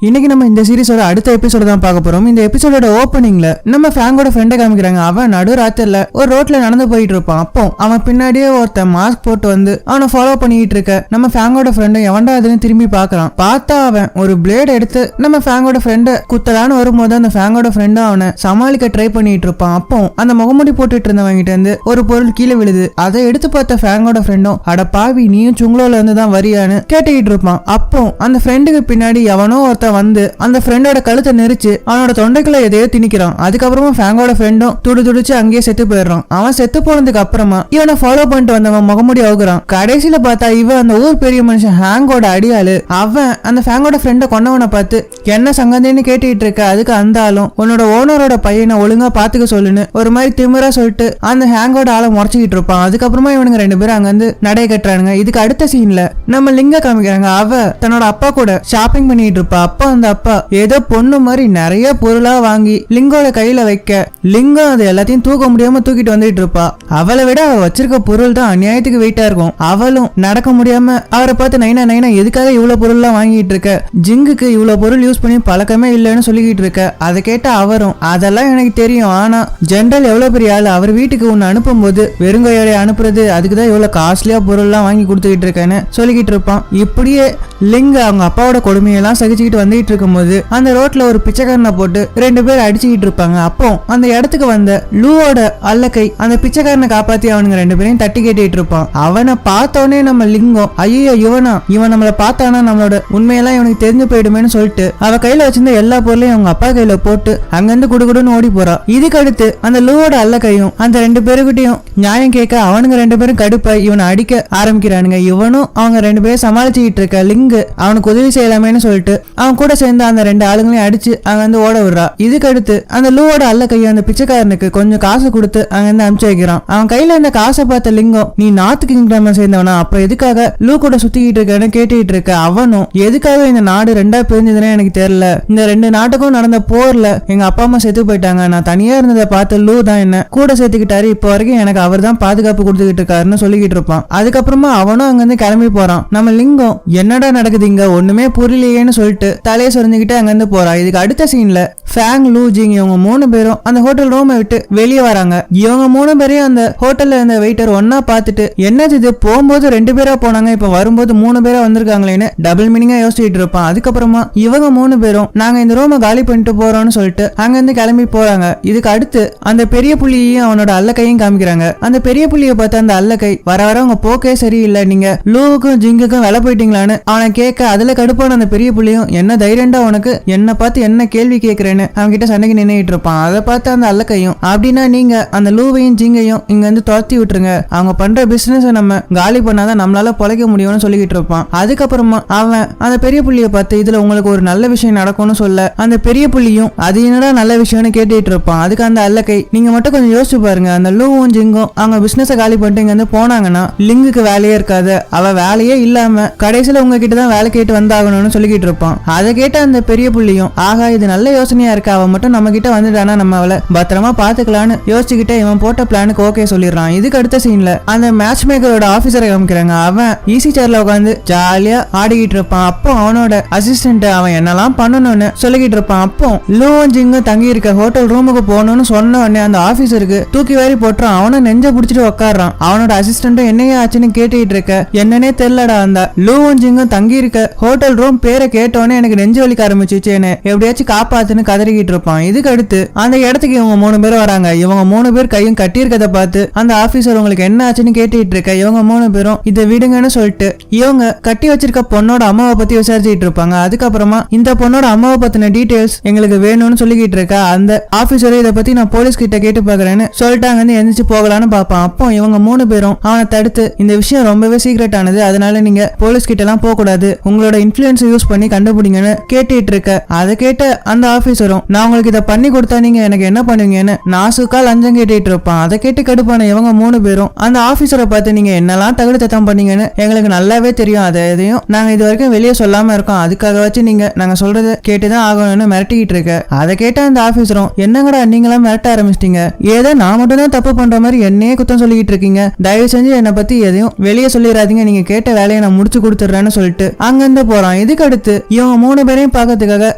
இன்னைக்கு நம்ம இந்த சீரிஸோட அடுத்த எபிசோட தான் பார்க்க போறோம். இந்த எபிசோடோட ஓப்பனிங்ல நம்ம ஃபேங்கோட ஃப்ரெண்டை காமிக்கிறாங்க. அவன் நடு ராத்திரில ஒரு ரோட்ல நடந்து போயிட்டு இருப்பான். அப்போ அவன் பின்னாடியே ஒருத்தன் மாஸ்க் போட்டு வந்து அவனை ஃபாலோ பண்ணிட்டு இருக்க நம்ம ஃபேங்கோட ஃப்ரெண்டை எவன்டா அதுன்னு திரும்பி பாக்குறான். பார்த்தா அவன் ஒரு பிளேட் எடுத்து நம்ம ஃபேங்கோட ஃப்ரெண்டை குத்தலான்னு வரும்போது அந்த ஃபேங்கோட ஃப்ரெண்டும் அவனை சமாளிக்க ட்ரை பண்ணிட்டு இருப்பான். அப்போ அந்த முகமுடி போட்டுட்டு இருந்தவங்கிட்ட இருந்து ஒரு பொருள் கீழே விழுது. அதை எடுத்து பார்த்த ஃபேங்கோட ஃப்ரெண்டும் அட பாவி நீயும் சுங்களோல இருந்து தான் வரியான்னு கேட்டுக்கிட்டு இருப்பான். அப்போ அந்த ஃப்ரெண்டுக்கு பின்னாடி எவனோ ஒருத்தன் வந்து அந்த ஃப்ரெண்டோட கழுத்தை நெரிச்சு அவனோட தொண்டைக்குள்ள எதையோ திணிக்கிறான். அதுக்கப்புறமா ஃபேங்கோட ஃப்ரெண்டும் துடிச்சு அங்கேயே செத்து போயிடுறான். அவன் செத்து போனதுக்கு அப்புறமா இவனை ஃபாலோ பண்ணிட்டு வந்தவன் முகமுடி அவுக்குறான். கடைசியில பார்த்தா இவன் அந்த ஊர் பெரிய மனுஷன் ஹேங்கோட அடியாளு. அவன் அந்த ஃபேங்கோட ஃப்ரெண்டை கொண்டவனை பார்த்து என்ன சங்கதின்னு கேட்டுட்டு இருக்க. அதுக்கு அந்த ஆளும் உன்னோட ஓனரோட பையனை ஒழுங்கா பாத்துக்க சொல்லுன்னு ஒரு மாதிரி திமிரா சொல்லிட்டு அந்த ஹேங்கோட ஆளை முறைச்சிக்கிட்டு இருப்பான். அதுக்கப்புறமா இவனுங்க ரெண்டு பேரும் அங்க வந்து நடை கட்டுறானுங்க. இதுக்கு அடுத்த சீன்ல நம்ம லிங்க காமிக்கிறாங்க. அவ தன்னோட அப்பா கூட ஷாப்பிங் பண்ணிட்டு இருப்பா. அப்பா அந்த அப்பா ஏதோ பொண்ணு மாதிரி நிறைய பொருளா வாங்கி லிங்கோட கையில வைக்க லிங்கம் அது எல்லாத்தையும் தூக்க முடியாம தூக்கிட்டு வந்துட்டு இருப்பா. அவளை விட அவ வச்சிருக்க பொருள் தான் அநியாயத்துக்கு வெயிட்டா இருக்கும். அவளும் நடக்க முடியாம அவரை பார்த்து நைனா எதுக்காக இவ்வளவு பொருள் எல்லாம் வாங்கிட்டு இருக்க, ஜிங்குக்கு இவ்வளவு பொருள் யூஸ் பண்ணி பழக்கமே இல்லைன்னு சொல்லிக்கிட்டு இருக்க. அதை கேட்ட அவரும் அதெல்லாம் எனக்கு தெரியும், ஆனா ஜெனரல் எவ்வளவு பெரிய ஆளு, அவர் வீட்டுக்கு உன்னை அனுப்பும் போது வெறுங்கையோட அனுப்புறது, அதுக்குதான் இவ்வளவு காஸ்ட்லியா பொருள் எல்லாம் வாங்கி கொடுத்துக்கிட்டு இருக்கேன்னு சொல்லிக்கிட்டு இருப்பான். இப்படியே லிங்க அவங்க அப்பாவோட கொடுமையெல்லாம் சகிச்சுக்கிட்டு வந்துட்டு இருக்கும்போது அந்த ரோட்ல ஒரு பிச்சைக்காரனை போட்டு ரெண்டு பேர் அடிச்சுக்கிட்டு இருப்பாங்க. அப்போ அந்த இடத்துக்கு வந்த லூவோட அல்லக்கை அந்த பிச்சைக்காரனை காப்பாத்தி அவனுங்க ரெண்டு பேரையும் தட்டி கேட்டுட்டு இருப்பான். அவனை பார்த்தோன்னே நம்ம லிங்கம் ஐயோ இவன் நம்மளை பார்த்தானா நம்மளோட உண்மையெல்லாம் இவனுக்கு தெரிஞ்சு போயிடுமேன்னு சொல்லிட்டு அவ கையில வச்சிருந்த எல்லா பொருளையும் அவங்க அப்பா கையில போட்டு அங்கிருந்து குடுகுடுன்னு ஓடி போறான். இதுக்கு அடுத்து அந்த லூவோட அல்லக்கையும் அந்த ரெண்டு பேருக்கிட்டையும் நியாயம் கேட்க அவனுங்க ரெண்டு பேரும் கடுப்பாய் இவனை அடிக்க ஆரம்பிக்கிறானுங்க. இவனும் அவங்க ரெண்டு பேரும் சமாளிச்சுக்கிட்டு இருக்க லிங்கு அவனுக்கு உதவி செய்யலாமேன்னு சொல்லிட்டு அவன் கூட சேர்ந்து அந்த ரெண்டு ஆளுங்களையும் அடிச்சு அங்க வந்து ஓட விடுறா. இதுக்கு அடுத்து அந்த லூவோட அல்ல கையை அந்த பிச்சைக்காரனுக்கு கொஞ்சம் காசு கொடுத்து அங்க இருந்து அனுப்பிச்சு வைக்கிறான். அவன் கையில இந்த காசை பார்த்த லிங்கம் நீ நார்த் கிங்டம் சேர்ந்தவனா, அப்புறம் எதுக்காக லூ கூட சுத்திக்கிட்டு இருக்கன்னு கேட்டுட்டு இருக்க. அவனும் எதுக்காக இந்த நாடு ரெண்டா பிரிஞ்சதுன்னு எனக்கு தெரியல, இந்த ரெண்டு நாட்டுக்கும் நடந்த போர்ல எங்க அப்பா அம்மா செத்து போயிட்டாங்க, நான் தனியா இருந்ததை பார்த்து லூ தான் என்ன கூட சேர்த்துக்கிட்டாரு, இப்போ வரைக்கும் எனக்கு அவர் தான் பாதுகாப்பு கொடுத்துக்கிட்டு இருக்காருன்னு சொல்லிக்கிட்டு இருப்பான். அதுக்கப்புறமா அவனும் அங்க இருந்து கிளம்பி போறான். நம்ம லிங்கம் என்னடா நடக்குது இங்க ஒண்ணுமே புரியலையேன்னு சொல்லிட்டு தலையை சொரிஞ்சுக்கிட்டு அங்க இருந்து போறான். இதுக்கு அடுத்த சீன்ல ஃபேங், லூ, ஜிங் இவங்க மூணு பேரும் அந்த ஹோட்டல் ரூமை விட்டு வெளியே வராங்க. இவங்க மூணு பேரையும் அந்த ஹோட்டல்ல இருந்த வெயிட்டர் ஒன்னா பார்த்துட்டு என்னது இது போகும்போது ரெண்டு பேரா போனாங்க, இப்ப வரும்போது மூணு பேரா வந்திருக்காங்களேன்னு டபுள் மீனிங்கா யோசிச்சுட்டு இருப்பான். அதுக்கப்புறமா இவங்க மூணு பேரும் நாங்க இந்த ரூமை காலி பண்ணிட்டு போறோம்னு சொல்லிட்டு அங்க இருந்து கிளம்பி போறாங்க. இதுக்கு அடுத்து அந்த பெரிய புள்ளியையும் அவனோட அல்லக்கையும் காமிக்கிறாங்க. அந்த பெரிய புள்ளியை பார்த்து அந்த அல்லக்கை வர உங்க போக்கே சரியில்லை, நீங்க லூவுக்கும் ஜிங்குக்கும் வேலை போயிட்டீங்களான்னு அவனை கேட்க அதுல கடுப்பான அந்த பெரிய புள்ளியும் என்ன தைரியண்டா உனக்கு என்ன பார்த்து என்ன கேள்வி கேட்கிறேன்னு அவன் கிட்ட சண்டைக்கு நின்னுட்டு இருப்பான். அதை பார்த்து அந்த அல்லக்கையும் அப்படின்னா நீங்க அந்த லூவையும் ஜிங்கையும் இங்க வந்து துரத்தி விட்டுருங்க, அவங்க பண்ற பிசினஸ் நம்ம காலி பண்ணாதான் நம்மளால பொழைக்க முடியும்னு சொல்லிக்கிட்டு இருப்பான். அதுக்கப்புறமா அவன் அந்த பெரிய புள்ளியை பார்த்து இதுல உங்களுக்கு ஒரு நல்ல விஷயம் நடக்கும்னு சொல்ல அந்த பெரிய புள்ளியும் அது என்னடா நல்ல விஷயம்னு கேட்டுட்டு இருப்பான். அதுக்கு அந்த அல்லக்கை நீங்க மட்டும் கொஞ்சம் யோசிச்சு பாருங்க, அந்த லூவும் ஜிங்கும் அவங்க பிசினஸ் காலி பண்ணிட்டு இங்க வந்து போனாங்கன்னா லிங்குக்கு வேலையே இருக்காது, அவ வேலையே இல்லாம கடைசியில உங்ககிட்ட தான் வேலை கேட்டு வந்தாகணும்னு சொல்லிக்கிட்டு இருப்பான். அதை கேட்ட அந்த பெரிய புள்ளியும் ஆகா இது நல்ல யோசனையா இருக்கு, அவன் மட்டும் நம்ம கிட்ட வந்துட்டானா நம்ம அவளை பத்திரமா பாத்துக்கலான்னு யோசிச்சுக்கிட்டே இவன் போட்ட பிளானுக்கு ஓகே சொல்லிடுறான். இதுக்கு அடுத்த சீன்ல அந்த மேட்ச் மேக்கரோட ஆபீசரை காமிக்கிறாங்க. அவன் ஈஸி சேர்ல உட்காந்து ஜாலியா ஆடிக்கிட்டு இருப்பான். அப்போ அவனோட அசிஸ்டன்ட் அவன் என்னெல்லாம் பண்ணணும்னு சொல்லிக்கிட்டு இருப்பான். அப்போ லூவும் ஜிங்கும் தங்கி இருக்க ஹோட்டல் ரூமுக்கு போகணும்னு சொன்ன உடனே அந்த ஆபீசருக்கு தூக்கி வாரி போட்டுறான். அவனும் நெஞ்ச புடிச்சிட்டு உட்காடுறான். அவனோட அசிஸ்டன்ட்டும் என்னையே ஆச்சுன்னு கேட்டுட்டு இருக்க என்னன்னே தெரியலடா. அந்த லூவும் ஜிங்கும் தங்கி இருக்க ஹோட்டல் ரூம் பேரை கேட்டோன்னே எனக்கு நெஞ்சு வலிக்க ஆரம்பிச்சிச்சு, என்ன எப்படியாச்சும் காப்பாத்துன்னு கதறிக்கிட்டு இருப்பான். இதுக்கு அடுத்து அந்த இடத்துக்கு இவங்க மூணு பேர் வராங்க. இவங்க மூணு பேர் கையும் கட்டி இருக்கதை பார்த்து அந்த ஆபீசர் உங்களுக்கு என்ன ஆச்சுன்னு கேட்டுட்டு இருக்க இவங்க மூணு பேரும் இதை விடுங்கன்னு சொல்லிட்டு இவங்க கட்டி வச்சிருக்க பொண்ணோட அம்மாவை பத்தி விசாரிச்சுட்டு இருப்பாங்க. அதுக்கப்புறமா இந்த பொண்ணோட அம்மாவை பத்தின டீடைல்ஸ் எங்களுக்கு வேணும்னு சொல்லிக்கிட்டு இருக்க அந்த ஆபீசர் இதை பத்தி நான் போலீஸ் கிட்ட கேட்டு பாக்குறேன்னு சொல்லிட்டு அங்க இருந்து எந்திரிச்சு போகலான்னு பாப்பான். அப்போ இவங்க மூணு பேரும் அவனை தடுத்து இந்த விஷயம் ரொம்பவே சீக்ரெட் ஆனது, அதனால நீங்க போலீஸ் கிட்ட எல்லாம் போக கூடாது, உங்களோட இன்ஃபுளுன்ஸ் யூஸ் பண்ணி கண்டுபிடிங்கன்னு கேட்டுட்டு இருக்க. அதை கேட்ட அந்த ஆபீசரும் ஆஃபீஸரும் நான் உங்களுக்கு இதை பண்ணி கொடுத்தா நீங்க எனக்கு என்ன பண்ணுவீங்கன்னு நாசுக்கா லஞ்சம் கேட்டுட்டு இருப்பான். அதை கேட்டு கடுப்பான இவங்க 3 பேரும் அந்த ஆபீசரை பார்த்து நீங்க என்னெல்லாம் தகுடு தத்தம் பண்ணீங்கன்னு எங்களுக்கு நல்லாவே தெரியும், அதை எதையும் நாங்க இது வரைக்கும் வெளியே சொல்லாம இருக்கோம், அதுக்காக வச்சு நீங்க நாங்க சொல்றதை கேட்டுதான் ஆகணும்னு மிரட்டிக்கிட்டு இருக்க. அதை கேட்ட அந்த ஆபீசரும் என்னங்கடா நீங்களாம் மிரட்ட ஆரம்பிச்சிட்டீங்க, ஏதோ நான் மட்டும் தான் தப்பு பண்ற மாதிரி என்னையே குத்தம் சொல்லிக்கிட்டு இருக்கீங்க, தயவு செஞ்சு என்னை பத்தி எதையும் வெளியே சொல்லிடாதீங்க, நீங்க கேட்ட வேலையை நான் முடிச்சு கொடுத்துறேன்னு சொல்லிட்டு அங்கிருந்து போறான். இதுக்கு அடுத்து இவங்க 3 பேரையும் பார்க்கறதுக்காக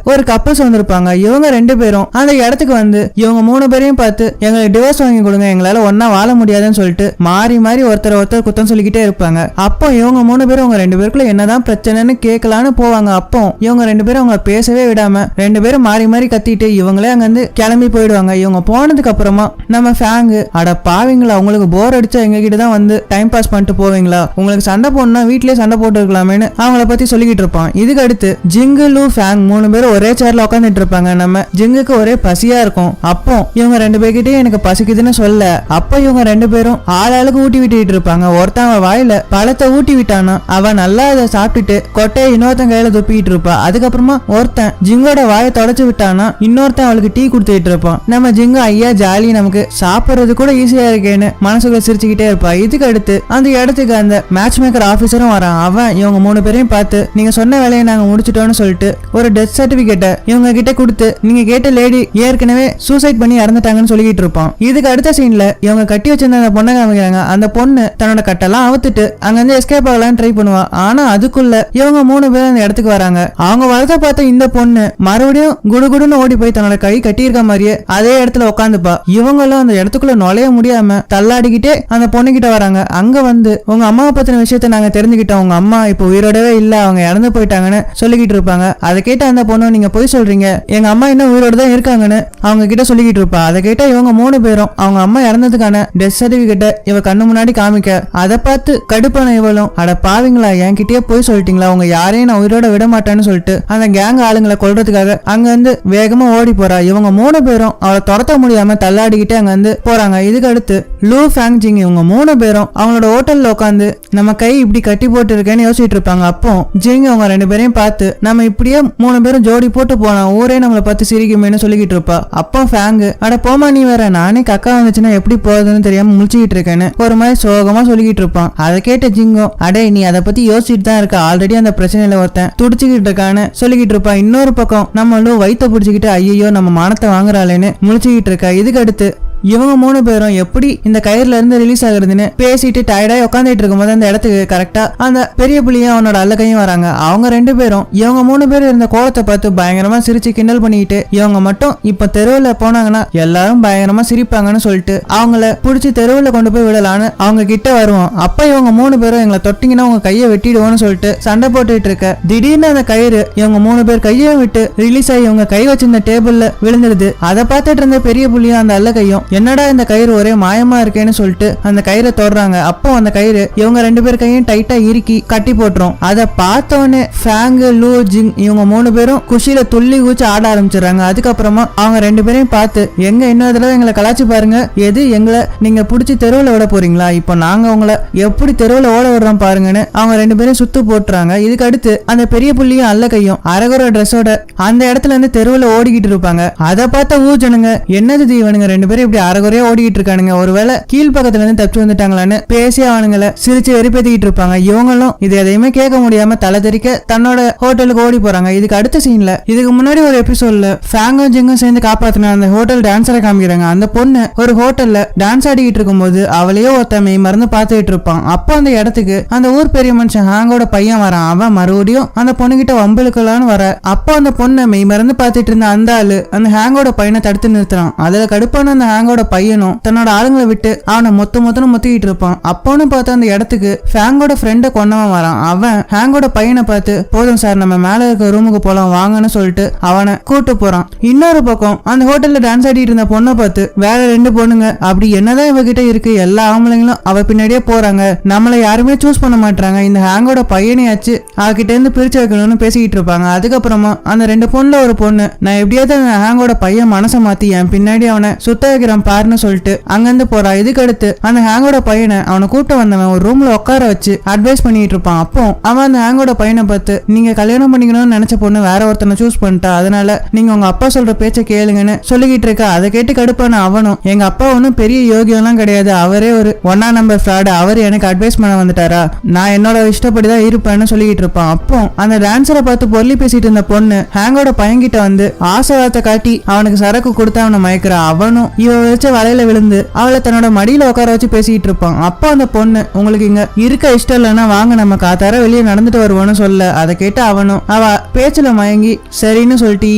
ஒரு கப்பல்ஸ் வந்திருப்பாங்க. இவங்க 2 பேரும் அந்த இடத்துக்கு வந்து இவங்க 3 பேரையும் பார்த்து எங்களுக்கு டிவோர்ஸ் வாங்கி கொடுங்க, எங்களால ஒன்னா வாழ முடியாதுன்னு சொல்லிட்டு மாறி மாறி ஒருத்தர் குத்தம் சொல்லிக்கிட்டே இருப்பாங்க. அப்போ இவங்க 3 பேரும் அவங்க 2 பேருக்குள்ள என்னதான் பிரச்சனைன்னு கேட்கலான்னு போவாங்க. அப்போ இவங்க 2 பேரும் அவங்க பேசவே விடாம 2 பேரும் மாறி மாறி கத்திட்டு இவங்களே அங்க இருந்து கிளம்பி போயிடுவாங்க. இவங்க போனதுக்கு அப்புறமா நம்ம ஃபேங்கு அட பாவீங்களா, உங்களுக்கு போர் அடிச்சா எங்க கிட்ட தான் வந்து டைம் பாஸ் பண்ணிட்டு போவீங்களா, உங்களுக்கு சண்டை போடணும்னா வீட்லயே சண்டை போட்டு இருக்கலாமேன்னு அவங்கள பத்தி சொல்லிக்கிட்டு இருப்பான். இதுக்கு அடுத்து ஜிங்கு லூ ஃபேங் 3 பேரும் ஒரே சேர்ல உட்காந்துட்டு இருப்பாங்க. நம்ம ஜிங்குக்கு ஒரே பசியா இருக்கும். அப்போ இவங்க 2 பேர்கிட்டயும் எனக்கு பசிக்குதுன்னு சொல்ல அப்ப இவங்க 2 பேரும் ஆளாளுக்கு ஊட்டி விட்டுட்டு இருப்பாங்க. ஒருத்தன் அவன் வாயில பழத்தை ஊட்டி விட்டானா அவன் நல்லா அதை சாப்பிட்டுட்டு கொட்டையை இன்னொருத்தன் கையில துப்பிட்டு இருப்பா. அதுக்கப்புறமா ஒருத்தன் ஜிங்கோட வாயை தொடச்சு விட்டானா இன்னொருத்தன் அவளுக்கு டீ கொடுத்துட்டு இருப்பான். நம்ம ஜிங்கு ஐயா ஜாலி, நமக்கு சாப்பிடுறது கூட ஈஸியா இருக்கேன்னு மனசுக்குள்ள சிரிச்சுக்கிட்டே இருப்பா. இதுக்கு அடுத்து அந்த இடத்துக்கு அந்த மேட்ச் மேக்கர் ஆபீசரும் வரான். அவன் இவங்க 3 பேரையும் பார்த்து நீங்க சொன்ன வேலையை நாங்க முடிச்சிட்டோம்னு சொல்லிட்டு ஒரு டெத் சர்டிபிகேட்டை இவங்க கிட்ட கொடுத்து நீங்க கேட்ட லேடி ஏற்கனவே சூசைட் பண்ணி இறந்துட்டாங்கன்னு சொல்லிட்டு இருப்பான். இதுக்கு அடுத்த சீன்ல இவங்க கட்டி வச்சிருந்த அந்த பொண்ணை காமிக்கிறாங்க. அந்த பொண்ணு தன்னோட கட்டெல்லாம் அவுத்துட்டு அங்க இருந்து எஸ்கேப் ஆகலாம் ட்ரை பண்ணுவா. ஆனா அதுக்குள்ள இவங்க 3 பேரும் அந்த இடத்துக்கு வராங்க. அவங்க வரத பார்த்த இந்த பொண்ணு மறுபடியும் குடுகுடுன்னு ஓடி போய் தன்னோட கை கட்டி இருக்க மாதிரியே அதே இடத்துல உட்காந்துப்பா. இவங்களும் அந்த இடத்துக்குள்ள நுழைய முடியாம தள்ளாடிக்கிட்டே அந்த பொண்ணு கிட்ட வராங்க. அங்க வந்து உங்க அம்மாவை பத்தின விஷயத்த நாங்க தெரிஞ்சுக்கிட்டோம், உங்க அம்மா இப்ப உயிரோடவே இல்ல, அவங்க இறந்து போயிட்டாங்கன்னு சொல்லிக்கிட்டு இருப்பாங்க. அதை கேட்ட அந்த பொண்ணு நீங்க போய் சொல்றீங்க, எங்க அம்மா இன்னும் உயிரோட தான் இருக்காங்கன்னு அவங்க கிட்ட சொல்லிக்கிட்டு இருப்பா. அதை கேட்ட இவங்க 3 பேரும் அவங்க அம்மா இறந்ததுக்கான டெத் சர்டிபிகேட்டை இவ கண்ணு முன்னாடி காமிக்க அதை பார்த்து கடுப்பான இவளும் அட பாவீங்களா என்கிட்டயே போய் சொல்லிட்டீங்களா, உங்க யாரையும் நான் உயிரோட விட மாட்டேன்னு சொல்லிட்டு அந்த கேங் ஆளுங்களை கொல்றதுக்காக அங்க இருந்து வேகமா ஓடி போறா. இவங்க 3 பேரும் அவளை துரத்த முடியாம தள்ளாடிக்கிட்டே அங்க இருந்து போறாங்க. இதுக்கு அடுத்து லூ ஃபேங் ஜிங் இவங்க 3 பேரும் அவங்களோட ஹோட்டல்ல உட்காந்து நம்ம கை இப்படி கட்டி போட்டு இருக்கேன்னு யோசிச்சுட்டு இருப்பாங்க. அப்போ ஜிங் அவங்க 2 பேரையும் பார்த்து நம்ம இப்படியே 3 பேரும் ஜோடி போட்டு போனா ஊரே நம்மளை பார்த்து சிரிக்குமேன்னு சொல்லிக்கிட்டு இருப்பா. அப்போ ஃபேங்கு அட போமா நீ வேற, நானே கக்கா வந்துச்சுன்னா எப்படி போகுதுன்னு தெரியாம முழிச்சுக்கிட்டு இருக்கேன்னு ஒரு மாதிரி சோகமா சொல்லிக்கிட்டு இருப்பான். அதை கேட்ட ஜிங்கோ அடே நீ அதை பத்தி யோசிச்சுட்டு தான் இருக்க, ஆல்ரெடி அந்த பிரச்சனையில ஒருத்தன் துடிச்சுக்கிட்டு இருக்கான்னு சொல்லிக்கிட்டு இருப்பான். இன்னொரு பக்கம் நம்மளும் வயிற்ற பிடிச்சிக்கிட்டு ஐயோ நம்ம மானத்தை வாங்குறாளேன்னு முழிச்சுக்கிட்டு இருக்கா. இதுக்கு அடுத்து இவங்க 3 பேரும் எப்படி இந்த கயிறுல இருந்து ரிலீஸ் ஆகுறதுன்னு பேசிட்டு டயர்டாய் உட்காந்துட்டு இருக்கும்போது அந்த இடத்துக்கு கரெக்டா அந்த பெரிய புள்ளியும் அவனோட அல்லக்கையும் வராங்க. அவங்க 2 பேரும் இவங்க 3 பேர் இருந்த கோலத்தை பார்த்து பயங்கரமா சிரிச்சு கிண்டல் பண்ணிட்டு இவங்க மட்டும் இப்ப தெருவுல போனாங்கன்னா எல்லாரும் பயங்கரமா சிரிப்பாங்கன்னு சொல்லிட்டு அவங்கள புடிச்சு தெருவுல கொண்டு போய் விடலான்னு அவங்க கிட்ட வருவோம். அப்ப இவங்க 3 பேரும் எங்களை தொட்டிங்கன்னா உங்க கையை வெட்டிடுவோம்னு சொல்லிட்டு சண்டை போட்டுட்டு இருக்க திடீர்னு அந்த கயிறு இவங்க 3 பேர் கையை விட்டு ரிலீஸ் ஆகி இவங்க கை வச்சிருந்த டேபிள்ல விழுந்துடுது. அதை பார்த்துட்டு இருந்த பெரிய புள்ளியும் அந்த அல்லக்கையும் என்னடா இந்த கயிறு ஒரே மாயமா இருக்கேன்னு சொல்லிட்டு அந்த கயிறை தொடுறாங்க. அப்போ அந்த கயிறு இவங்க 2 பேர் கையும் டைட்டா இறுக்கி கட்டி போட்டுரும். அதை பார்த்தோன்னே ஃபேங்கு லூ ஜிங் இவங்க 3 பேரும் குஷியில துள்ளி கூச்சு ஆட ஆரம்பிச்சிடறாங்க. அதுக்கப்புறமா அவங்க 2 பேரையும் பார்த்து எங்க இன்னொரு தடவை எங்களை கலாச்சி பாருங்க, எது எங்களை நீங்க புடிச்சு தெருவுல விட போறீங்களா, இப்போ நாங்க உங்களை எப்படி தெருவுல ஓட விடுறோம் பாருங்கன்னு அவங்க 2 பேரும் சுத்து போட்டுறாங்க. இதுக்கு அடுத்து அந்த பெரிய புள்ளியும் அல்ல கையும் அரகுற ட்ரெஸ்ஸோட அந்த இடத்துல இருந்து தெருவுல ஓடிக்கிட்டு இருப்பாங்க. அதை பார்த்த ஊஜனுங்க என்னது தீவனுங்க 2 பேரும் இப்படி அரகுறையா ஓடிக்கிட்டு இருக்கானுங்க, ஒருவேளை கீழ் பக்கத்துல இருந்து தப்பிச்சு வந்துட்டாங்களான்னு பேசி அவனுங்களை சிரிச்சு வெறிப்பேத்திக்கிட்டு இருப்பாங்க. இவங்களும் இது எதையுமே கேட்க முடியாம தலை தெறிக்க தன்னோட ஹோட்டலுக்கு ஓடி போறாங்க. இதுக்கு அடுத்த சீன்ல இதுக்கு முன்னாடி ஒரு எபிசோட்ல ஃபேங்கும் ஜிங்கும் சேர்ந்து காப்பாத்தின அந்த ஹோட்டல் டான்ஸரை காமிக்கிறாங்க. அந்த பொண்ணு ஒரு ஹோட்டல்ல டான்ஸ் ஆடிக்கிட்டு இருக்கும்போது அவளையே ஒருத்தமை மறந்து பார்த்துக்கிட்டு இருப்பான். அப்போ அந்த இடத்துக்கு அந்த ஊர் பெரிய மனுஷன் ஹேங்கோட பையன் வரான். அவன் மறுபடியும் அந்த பொண்ணுகிட்ட வம்பளுக்கலான்னு வர அப்போ அந்த பொண்ணை மெய் மறந்து பார்த்துட்டு இருந்த அந்த ஆளு அந்த ஹேங்கோட பையனை தடுத்து நிறுத்துறான். அதுல கடுப்பான அந்த ஹேங்கோட பையனும் தன்னோட ஆளுங்களை விட்டு அவனை மொத்தன்னு முத்திக்கிட்டு இருப்பான். அப்போன்னு பார்த்து அந்த இடத்துக்கு ஃபேங்கோட ஃப்ரெண்டை கொண்டவன் வரான். அவன் ஹேங்கோட பையனை பார்த்து போதும் சார் நம்ம மேல இருக்க ரூமுக்கு போலாம் வாங்கன்னு சொல்லிட்டு அவனை கூட்டு போறான். இன்னொரு பக்கம் அந்த ஹோட்டல்ல டான்ஸ் ஆடிட்டு இருந்த பொண்ணை பார்த்து வேற 2 பொண்ணுங்க அப்படி என்னதான் இவகிட்ட இருக்கு, எல்லா ஆம்பளைங்களும் அவ பின்னாடியே போறாங்க, நம்மள யாருமே சூஸ் பண்ண மாட்டாங்க, இந்த ஹேங்கோட பையனையாச்சு அவகிட்ட இருந்து பிரிச்சு வைக்கணும்னு பேசிக்கிட்டு இருப்பாங்க. அதுக்கப்புறமா அந்த 2 பொண்ணுல ஒரு பொண்ணு நான் எப்படியாவது அந்த ஹேங்கோட பையன் மனசை மாத்தி என் பின்னாடி அவனை சுத்த வைக்கிறேன் போறேன் பாருன்னு சொல்லிட்டு அங்கிருந்து போறா. இதுக்கு அடுத்து அந்த ஹேங்கோட பையனை அவனை கூப்பிட்டு வந்தவன் ஒரு ரூம்ல உட்கார வச்சு அட்வைஸ் பண்ணிட்டு இருப்பான். அப்போ அவன் அந்த ஹேங்கோட பையனை பார்த்து, நீங்க கல்யாணம் பண்ணிக்கணும்னு நினைச்ச பொண்ணு வேற ஒருத்தனை சூஸ் பண்ணிட்டா, அதனால நீங்க உங்க அப்பா சொல்ற பேச்ச கேளுங்கன்னு சொல்லிக்கிட்டு இருக்கா. அதை கேட்டு கடுப்பான அவனும், எங்க அப்பா ஒன்னும் பெரிய யோகியெல்லாம் கிடையாது, அவரே ஒரு 1ஆம் நம்பர் ஃப்ராடு, அவர் எனக்கு அட்வைஸ் பண்ண வந்துட்டாரா, நான் என்னோட இஷ்டப்படிதான் இருப்பேன்னு சொல்லிக்கிட்டு இருப்பான். அப்போ அந்த டான்ஸரை பார்த்து பொருளி பேசிட்டு இருந்த பொண்ணு ஹேங்கோட பையன்கிட்ட வந்து ஆசைவார்த்தை காட்டி அவனுக்கு சரக்கு கொடுத்து அவனை மயக்கிறா. அவனும் இவ வச்ச வலையில விழுந்து அவளை தன்னோட மடியில உட்கார வச்சு பேசிட்டு இருப்பான். அப்போ அந்த பொண்ணு, உங்களுக்கு இங்க இருக்க இஷ்டம் இல்லைன்னா வாங்க நம்ம காத்தார வெளியே நடந்துட்டு வருவோன்னு சொல்ல, அதை கேட்டு அவனும் அவ பேச்சுல மயங்கி சரின்னு சொல்லிட்டு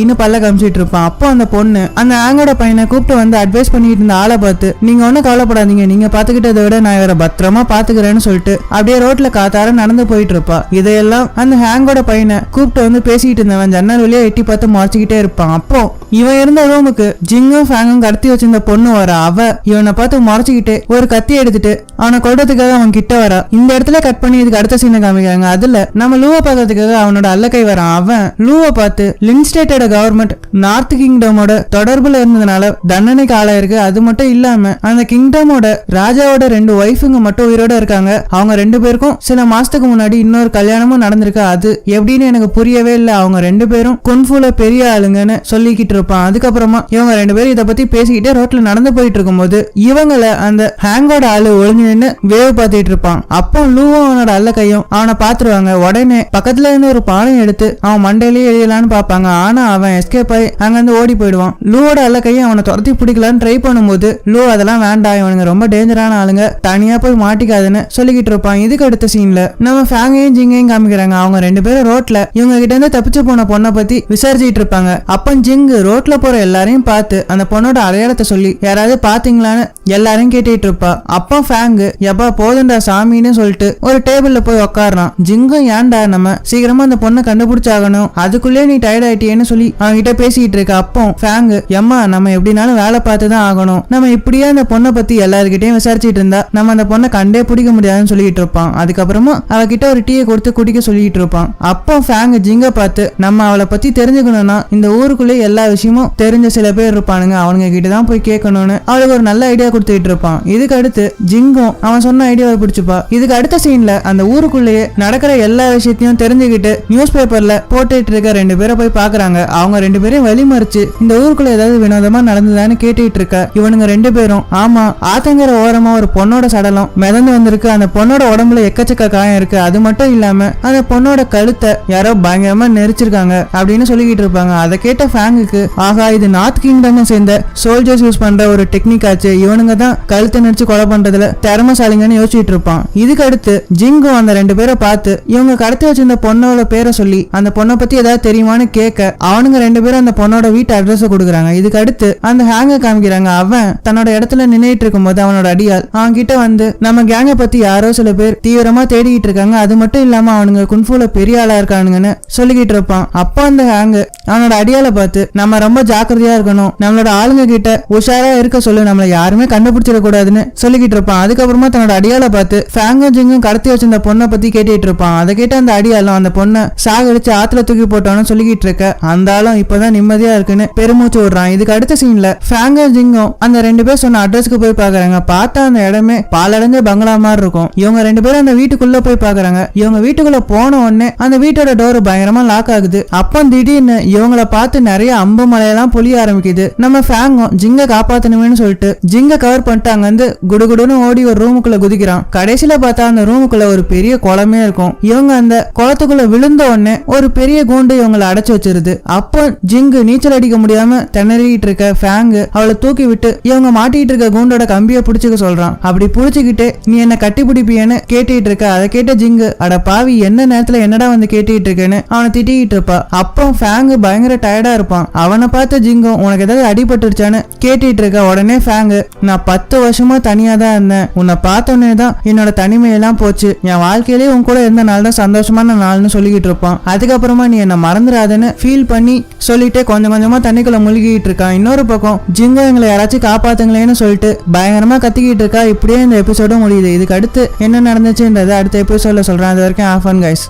இன்னும் பல்ல காமிச்சிட்டு இருப்பான். அப்போ அந்த பொண்ணு அந்த ஹேங்கோட பையனை கூப்பிட்டு வந்து அட்வைஸ் பண்ணிட்டு இருந்த ஆளை பார்த்து, நீங்க ஒன்னும் கவலைப்படாதீங்க, நீங்க பாத்துக்கிட்டதை விட நான் இவரை பத்திரமா பாத்துக்கிறேன்னு சொல்லிட்டு அப்படியே ரோட்ல காத்தார நடந்து போயிட்டு இருப்பா. இதையெல்லாம் அந்த ஹேங்கோட பையனை கூப்பிட்டு வந்து பேசிட்டு இருந்தவன் ஜன்னல் வழியா எட்டி பார்த்து முறைச்சிக்கிட்டே இருப்பான். அப்போ இவன் இருந்த ரூமுக்கு ஜிங்கும் ஃபேங்கும் கடத்தி வச்சிருந்த பொண்ணு வர. அவ இவனை பார்த்து முறைச்சிக்கிட்டு ஒரு கத்தி எடுத்துட்டு அவனை கொல்றதுக்காக அவன் கிட்ட வரா. இந்த இடத்துல கட் பண்ணி இதுக்கு அடுத்த சீனை காமிக்கிறாங்க. அதுல நம்ம லூவை பார்க்கறதுக்காக அவனோட அல்லக்கை வரான். அவன் லூவை பார்த்து, லின்ஸ்டேட்டோட கவர்மெண்ட் நார்த் கிங்டமோட தொடர்புல இருந்ததுனால தண்டனைக்கு ஆளாயிருக்கு, அது மட்டும் இல்லாம அந்த கிங்டமோட ராஜாவோட 2 ஒய்ஃபுங்க மட்டும் உயிரோட இருக்காங்க, அவங்க 2 பேருக்கும் சில மாசத்துக்கு முன்னாடி இன்னொரு கல்யாணமும் நடந்திருக்கு, அது எப்படின்னு எனக்கு புரியவே இல்லை, அவங்க 2 பேரும் குன்ஃபுல பெரிய ஆளுங்கன்னு சொல்லிக்கிட்டு இருப்பான். அதுக்கப்புறமா இவங்க 2 பேரும் இதை பத்தி பேசிக்கிட்டே ரோட்ல நடந்து போயிட்டு இருக்கும்போது இவங்களை அந்த ஹேங்கோட ஆளு ஒளிஞ்சு நின்று வேவ் பார்த்துட்டு இருப்பான். அப்போ லூவும் அவனோட அல்ல கையும் அவனை பாத்துருவாங்க. உடனே பக்கத்துல இருந்து ஒரு பானையை எடுத்து அவன் மண்டையிலேயே எழுதலான்னு பாப்பாங்க. ஆனா அவன் எஸ்கேப் ஆகி அங்கிருந்து ஓடி போயிடுவான். லூவோட அல்ல கையும் அவனை துரத்தி பிடிக்கலான்னு ட்ரை பண்ணும்போது லூ அதெல்லாம் வேண்டாம், இவனுங்க ரொம்ப டேஞ்சரான ஆளுங்க, தனியா போய் மாட்டிக்காதுன்னு சொல்லிக்கிட்டு இருப்பான். இதுக்கு அடுத்த சீன்ல நம்ம ஃபேங்கையும் ஜிங்கையும் காமிக்கிறாங்க. அவங்க 2 பேரும் ரோட்ல இவங்க கிட்ட இருந்து தப்பிச்சு போன பொண்ணை பத்தி விசாரிச்சுட்டு இருப்பாங்க. அப்ப ஜிங்கு ரோட்ல போற எல்லாரையும் பார்த்து அந்த பொண்ணோட அடையாளத்தை சொல்லி யாராவது பாத்தீங்களான்னு எல்லாரையும் கேட்டுட்டு இருப்பா. அப்போ ஃபேங்கு, எப்பா போதுண்டா சாமின்னு சொல்லிட்டு ஒரு டேபிள்ல போய் உட்காரான். ஜிங்கும், ஏன்டா நம்ம சீக்கிரமா அந்த பொண்ணை கண்டுபிடிச்சாகணும், அதுக்குள்ளே நீ டயர்ட் ஆயிட்டியேன்னு சொல்லி அவங்க கிட்ட பேசிட்டு இருக்க. அப்போ ஃபேங்கு, எம்மா நம்ம எப்படினாலும் வேலை பார்த்துதான் ஆகணும், நம்ம இப்படியே அந்த பொண்ணை பத்தி எல்லாருக்கிட்டையும் விசாரிச்சுட்டு இருந்தா நம்ம அந்த பொண்ணை கண்டே பிடிக்க முடியாதுன்னு சொல்லிட்டு இருப்பான். அதுக்கப்புறமா அவகிட்ட ஒரு டீயை கொடுத்து குடிக்க சொல்லிட்டு இருப்பான். அப்போ ஃபேங்கு ஜிங்க பார்த்து, நம்ம அவளை பத்தி தெரிஞ்சுக்கணும்னா இந்த ஊருக்குள்ளே எல்லா விஷயமும் தெரிஞ்ச சில பேர் இருப்பானுங்க, அவனுங்க கிட்ட தான் போய் கேட்கணும்னு அவளுக்கு ஒரு நல்ல ஐடியா கொடுத்துட்டு இருப்பான். இதுக்கு அடுத்து ஜிங்கும் அவன் சொன்ன ஐடியாவை பிடிச்சுப்பா. இதுக்கு அடுத்த சீன்ல அந்த ஊருக்குள்ளேயே நடக்கிற எல்லா விஷயத்தையும் தெரிஞ்சுக்கிட்டு நியூஸ் பேப்பர்ல போட்டுட்டு இருக்க 2 பேரை போய் பாக்குறாங்க. அவங்க 2 பேரையும் வழிமறிச்சு இந்த ஊருக்குள்ள ஏதாவது வினோதமா நடந்ததான்னு கேட்டுட்டு இருக்க. இவனுங்க 2 பேரும், ஆமா ஆத்தங்கர ஓரமா ஒரு பொண்ணோட சடலம் மிதந்து வந்திருக்கு, அந்த பொண்ணோட உடம்புல எக்கச்சக்க காயம் இருக்கு, அது மட்டும் இல்லாம அந்த பொண்ணோட கழுத்தை யாரோ பயங்கரமா நெரிச்சிருக்காங்க அப்படின்னு சொல்லிக்கிட்டு இருப்பாங்க. அதை கேட்ட ஃபேங்குக்கு, ஆகா இது நார்த் கிங்டம் சேர்ந்த சோல்ஜர்ஸ் யூஸ் பண்ற ஒரு டெக்னிக் ஆச்சு, இவனுங்க தான் கழுத்தை நெரிச்சு கொலை பண்றதுல திறமசாலிங்கன்னு யோசிச்சுட்டு இருப்பான். இதுக்கு அடுத்து ஜிங்கும் அந்த 2 பேரை பார்த்து இவங்க கடத்தி வச்சிருந்த பொண்ணோட பேரை சொல்லி அந்த பொண்ணை பத்தி ஏதாவது தெரியுமான்னு கேட்க அவனுங்க 2 பேரும் அந்த பொண்ணோட வீட்டு அட்ரஸ் கொடுக்குறாங்க. இதுக்கு அடுத்து அந்த ஹேங்க காமிக்கிறாங்க. அவன் தன்னோட இடத்துல நின்னுட்டு இருக்கும் போது அவனோட அடியால் அவன் கிட்ட வந்து, நம்ம கேங்க பத்தி யாரோ சில பேர் தீவிரமா தேடிட்டு இருக்காங்க, அது மட்டும் இல்லாம அவனுங்க குன்ஃபுல பெரிய ஆளா இருக்கானுங்கன்னு சொல்லிக்கிட்டு இருப்பான். அப்போ அந்த ஹேங்கு அவனோட அடியால பார்த்து, நம்ம ரொம்ப ஜாக்கிரதையா இருக்கணும், நம்மளோட ஆளுங்க கிட்ட உஷாரா இருக்க சொல்லு, நம்மள யாருமே கண்டுபிடிச்சிட கூடாதுன்னு சொல்லிக்கிட்டு இருப்பான். அதுக்கப்புறமா தன்னோட அடியால பார்த்து ஃபேங்கும் ஜிங்கும் கடத்தி வச்சிருந்த பொண்ணை பத்தி கேட்டுட்டு இருப்பான். அதை கேட்டு அந்த அடியாலும் அந்த பொண்ணை சாகடிச்சு ஆத்துல தூக்கி போட்டோன்னு சொல்லிக்கிட்டு இருக்க. அந்த ஆளும் இப்பதான் நிம்மதியா இருக்குன்னு பெருமூச்சு விடுறான். இதுக்கு அடுத்த சீன்ல ஃபேங்கும் ஜிங்கும் அந்த 2 பேர் சொன்ன அட்ரஸ்க்கு போய் பாக்குறாங்க. பார்த்தா அந்த இடமே பாலடைஞ்ச பங்களா மாதிரி இருக்கும். இவங்க 2 பேரும் அந்த வீட்டுக்குள்ள போய் பாக்குறாங்க. இவங்க வீட்டுக்குள்ள போன உடனே அந்த வீட்டோட டோர் பயங்கரமா லாக் ஆகுது. அப்போ திடீர்னு இவங்கள பார்த்து நிறைய அம்பு மலையெல்லாம் பொழிய ஆரம்பிக்குது. நம்ம ஃபேங்கும் ஜிங்க காப்பாத்தணுமேனு சொல்லிட்டு ஜிங்க கவர் பண்ணிட்டு அங்க வந்து குடுகுடுன்னு ஓடி ஒரு ரூமுக்குள்ள குதிக்கிறான். கடைசியில பார்த்தா அந்த ரூமுக்குள்ள ஒரு பெரிய குளமே இருக்கும். இவங்க அந்த குளத்துக்குள்ள விழுந்த உடனே ஒரு பெரிய கூண்டு இவங்களை அடைச்சு வச்சிருது. அப்போ ஜிங்கு நீச்சல் அடிக்க முடியாம திணறிட்டு இருக்க ஃபேங்கு அவளை தூக்கி விட்டு இவங்க மாட்டிட்டு இருக்க கூண்டோட கம்பியை புடிச்சுக்க சொல்றான். அப்படி புடிச்சுக்கிட்டு, நீ என்ன கட்டி பிடிப்பியன்னு கேட்டுட்டு இருக்க. அதை கேட்ட ஜிங்கு, அட பாவி என்ன நேரத்துல என்னடா வந்து கேட்டுட்டு இருக்கேன்னு அவனை திட்டிட்டு இருப்பா. அப்போ ஃபேங்கு பயங்கர டயர்டா இருப்பான். அவனை பார்த்த ஜிங்கும், உனக்கு ஏதாவது அடிபட்டுருச்சான்னு கேட்டுட்டு இருக்க. உடனே ஃபேங்கு, நான் 10 வருஷமா தனியா தான் இருந்தேன், உன்னை பார்த்தோன்னே தான் என்னோட தனிமையெல்லாம் போச்சு, என் வாழ்க்கையிலேயே உன் கூட இருந்த நாள் தான் சந்தோஷமான நாள்னு சொல்லிக்கிட்டு இருப்பான். அதுக்கப்புறமா நீ என்ன மறந்துடாதுன்னு ஃபீல் பண்ணி சொல்லிட்டு கொஞ்சம் கொஞ்சமா தண்ணிக்குள்ள முழுகிட்டு இருக்கான். இன்னொரு பக்கம் ஜிங்கோ எங்களை யாராச்சும் காப்பாத்துங்களேன்னு சொல்லிட்டு பயங்கரமா கத்திக்கிட்டு இருக்கா. இப்படியே இந்த எபிசோடும் முடியுது. இதுக்கு அடுத்து என்ன நடந்துச்சுன்றது அடுத்த எபிசோட்ல சொல்றேன். அது வரைக்கும் ஆஃப் ஆன் கைஸ்.